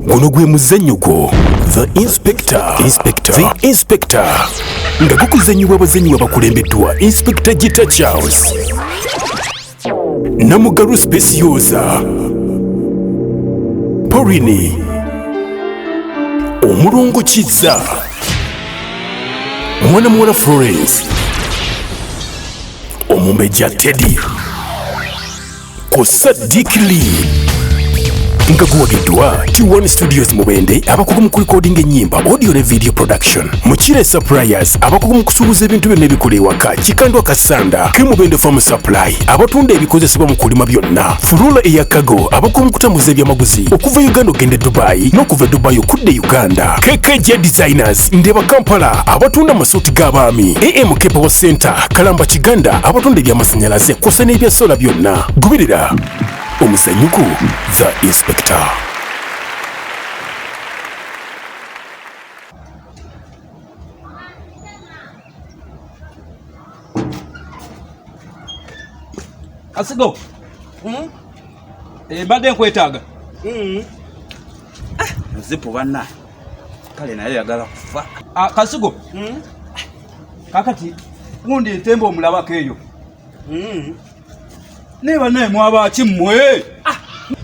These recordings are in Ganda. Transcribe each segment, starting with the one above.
Guno gwe muzannyo gwo The Inspector. The Inspector nga gukuzannyibwa abazannyi abakulembeddwa Inspector Gita Charles Namugaru Speciosa Porini Omulongo Kizza Mwana Florence Omumbeja Teddy Kosa Dick Lee nga guwagiddwa T1 Studios Mubende abakugu mu recording ennyimba audio ne video production Mukire Suppliers abakugu mu kusuubuza ebintu byonna ebikola ewaka Kikandwa Kasanda ke Mubende Farm Supply abatunda ebikozesebwa mu kulima byonna Furula eyakago abakugu mu kutambuza ebyamaguzi okuva Uganda ogende Dubai n'okuva Dubai okudde Uganda KKJ Designers Ndeba Kampala abatunda amasuuti g'abaami AMK Power Center Kalamba Kiganda abatunda ebyamasannyalaze kw'ossa n'ebya sola byonna goberera omuzannyo gwo The Inspector. Kasigo. Mbadde nkwetaaga. Zipo banna. Kale naye yagala kufa. Kasigo. Kakati ngundi entembo omulabako eyo. Neba naye mwaba kimmwe.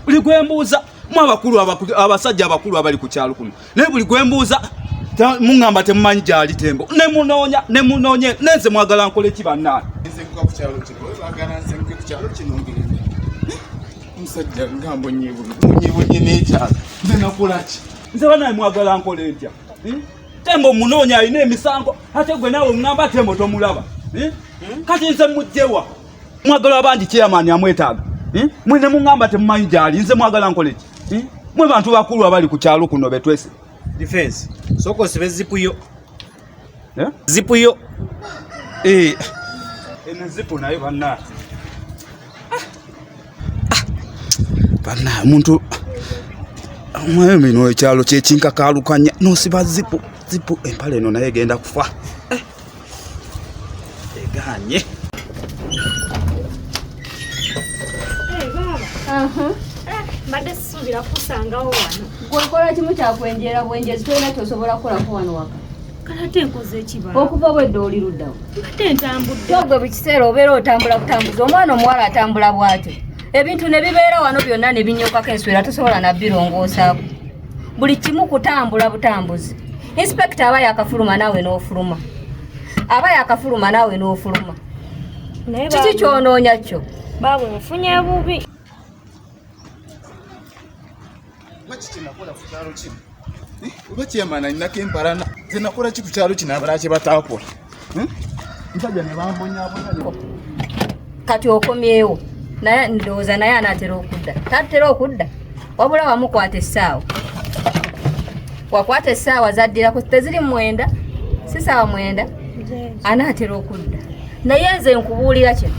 Buli gwembuuza mwabakulu abasajja abakulu abali ku kyalo kuno. Naye buli gwembuuza mungamba temumanyi gyali tembo. Ne munonye nenze mwagala nkole ki bannaye. Nze nkuka ku kyalo kino. Bagala nze nkuka ku kyalo kino ngirinde. Musajja ngambo nyibunye n'ekyalo. Nze nakola ki? Nze bannaye mwagala nkole ntya? Tembo munonya alina emisango ate gwe nawe ngamba tembo tomulaba. Kati nze mujjewa. Mwagala abandi chairman amwetaaga. Mwene mungamba temumanyi gyali nze mwagala nkole ki? Mwe bantu bakulu abali ku kyalo kuno betwese. Defense. Soko sibe zipu yo. Zipu yo. Ene zipu nayo banna. Banna muntu mwe mino ekyalo kyekinka kalukanya no siba zipu empale eno naye genda kufa. Eganye. Mbadde sisuubira kusangawo wano. Gwekola kimu kyakwenjera bwenjezi tolina kyosobola kukolako wano waka. Kale ate nkoze ekibala. Okuva bwedda oli luddawo. Mbadde ntambudde. Gwe buli kiseera obeera otambula kutambuza omwana omuwala atambula bw'atyo. Ebintu ne bibeera wano byonna ne binnyokako enswera tosobola na birongoosaako. Buli kimu kutambula butambuzi. Inspector aba yakafuluma naawe n'ofuluma. Aba yakafuluma naawe n'ofuluma. Kiki kyonoonya kyo? Baabwe nfunye bubi. Machiti nakola ku kyalo kino. Oba chairman alina kemparana. Nze nakola ki ku kyalo kino abalaki bataakola. Nsajja ne bambonyaabona. Kati okomyewo. Naye ndowooza naye anaatera okudda. Tatera okudda. Wabula wamukwata essaawa. Wakwata essaawa zaddirako teziri 9, si ssaawa 9. Anaatera okudda. Naye nze nkubuulira kino.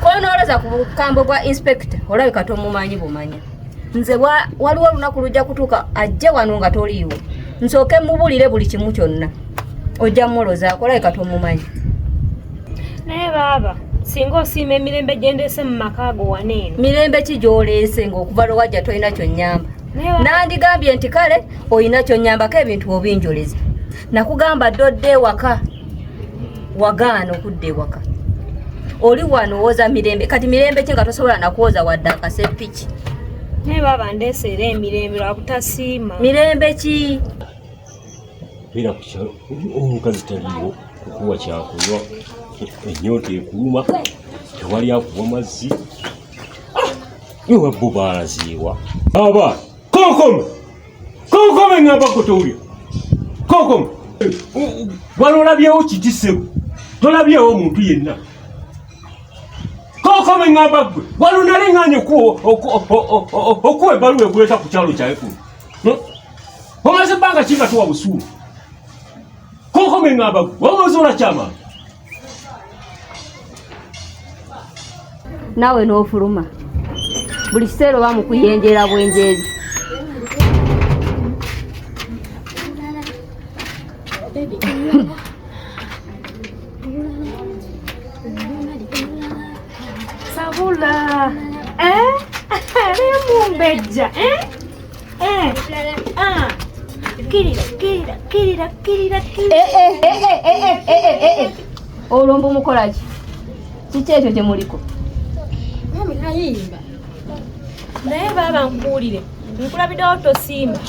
Konooloza ku bukambo bwa inspector olabika tomumanyi bumanya. Nze waliwo olunaku lujja kutuuka ajje wano nga toliiwo. Nsooke mubulire buli kimu kyonna. Ojja mmoloza olabika tomumanyi. Naye baaba singa osiima emirembe gyendeese mu maka ago waneeno. Mirembe ki gy'oleese ng'okuva lwe wajja tolina kyonnyamba? Nandigambye nti kale olina kyonnyambako ebintu obinjoleza. Nakugamba ddodde ewaka. Wagaana okudda ewaka. Oli wano owoza mirembe. Kati mirembe ki nga tosobola nakwoza wadde akaseppiki? Naye baaba ndeeseera emirembe lwa butasiima. Mirembe ki? Beera ku kyalo omukazi taliiwo kukuwa kyakunywa ennyota ekuluma tewali akuwa mazzi ewa bo baalaziiwa aba konkome ngamba kotowulya konkome wano olabyewo kitissebo tolabyewo omuntu yenna konkome ngamba gwe wano nali nganye okuwa ebbaluwa ekuleta ku kyalo kyawe kuno omaze ebbanga kinga tuwa busuulu konkome ngamba gwe wamuzola kyamaani Naawe n'ofuluma. Buli kiseera oba mu kuyenjera bwenjezi. Sabula. Mumbejja. Kirira. Olombo mukola ki? Kiki ekyo gye muliko? Naye baaba nkuwulire nkulabiddewo tosimba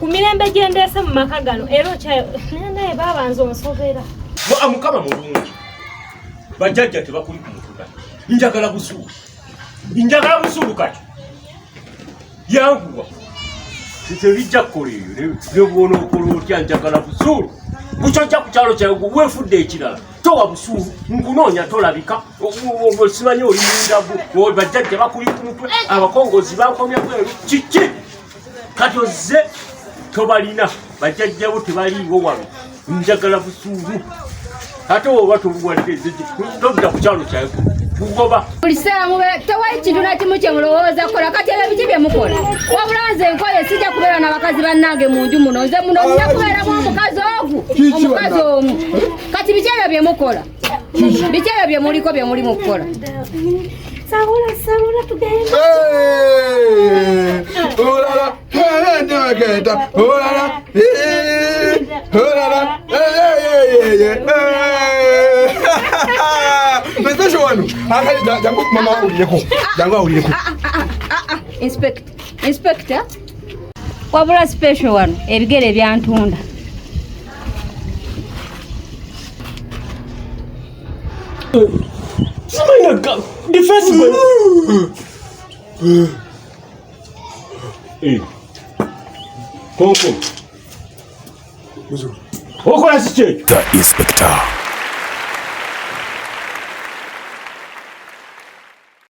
ku mirembe gye ndeese mu maka gano era okyayo naye baaba nze onsobera. Mukama mulungi bajjajja tebakuli ku mutuga njagala busuulu kati yanguwa tebijja kukola eyo nebwona okola otya njagala busuulu bukyojja ku kyalo kyawe weefudde ekirala towa busuulu nkunoonya tolabika simanyi oli mundagu bajjajja bakuli ku mutwe abakongozi bankomya bweru kiki kati ozze tobalina bajjajjabo tebaliiwo wano njagala busuulu ate oba toluwadde tobita ku kyalo kyawe bugoba buli ssaawa mube tewali kintu na kimu kye mulowooza kukola kati ebyo biki bye mukola wabula nze nkoye sijja kubeera n'abakazi bannange mu nju muno nze muno nja kubeeramu omukazi omu kati biki ebyo bye mukola biki ebyo bye muliko bye muli mu kukola Sabula tugende. Olala ndeweketa olala Mesesho wano jangu mama awulireko Inspector wabula special wano ebigere byantunda defense Konko. Okola si kye. The Inspector.